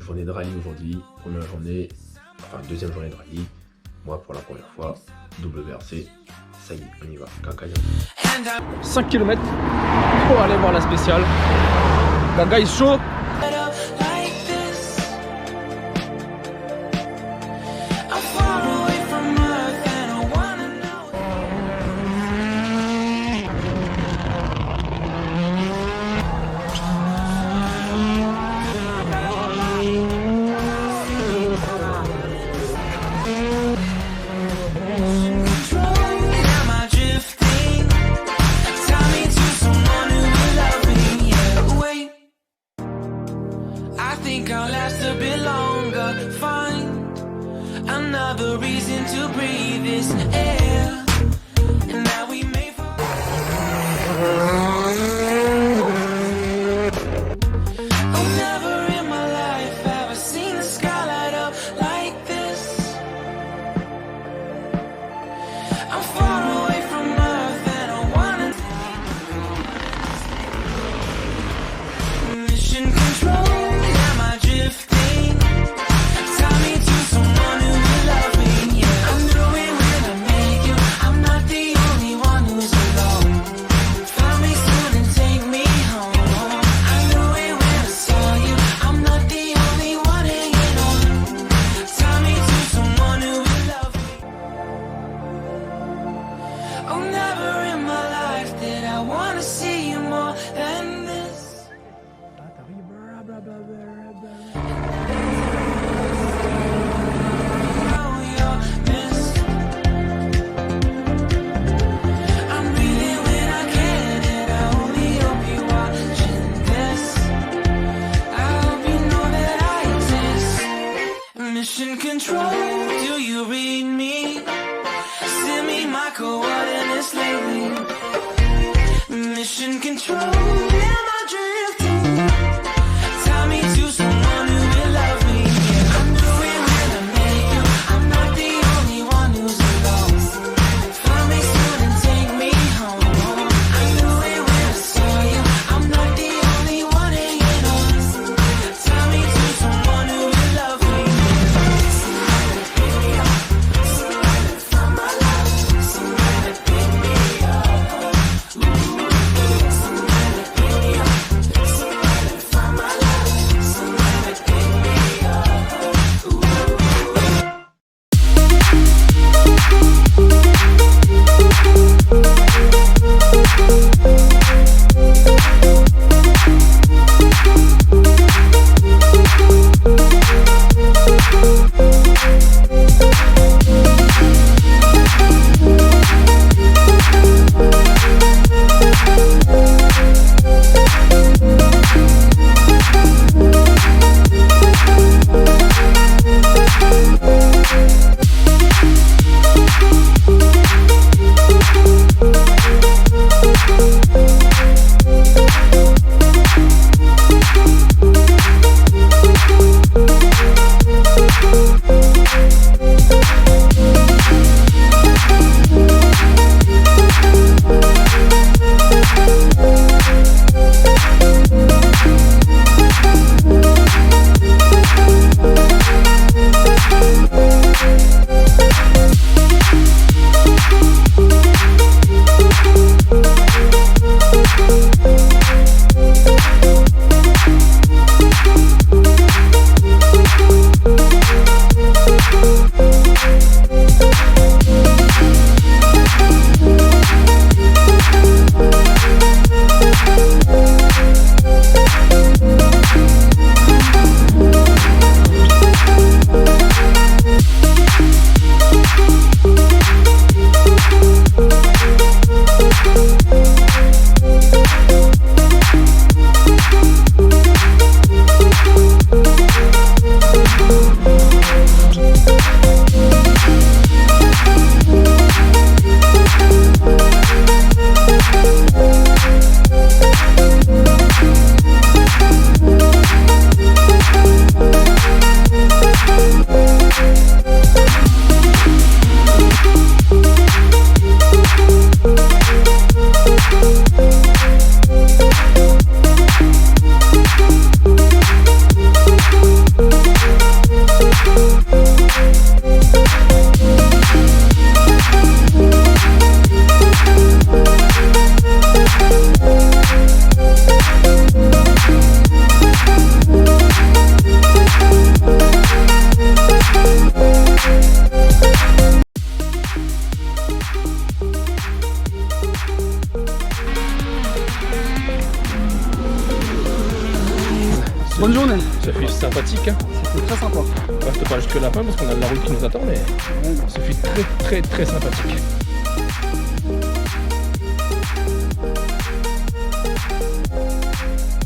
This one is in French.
Journée de rallye aujourd'hui, première journée, enfin deuxième journée de rallye. Moi pour la première fois, WRC, ça y est, on y va, Gagayze. 5 km pour aller voir la spéciale. Gagayze chaud. Another reason to breathe this air, and now we may fall. Oh, never in my life have I seen the sky light up like this. I'm far away from Earth and I wanna mission control. Am I drifting? Tie me to someone who will love me. Yeah, I know it when I make you. I'm not the only one who's alone. Find me soon and take me home. I know it when I saw you. I'm not the only one hanging on. Tie me to someone who will love me. Oh, never in my life did I wanna see you more than this. Mission control, do you read me? Send me my coordinates lately. Mission control, am I drifting? Tie me to sympathique. Hein. C'était très sympa. On reste pas jusque la fin parce qu'on a de la route qui nous attend, mais ce fut très sympathique.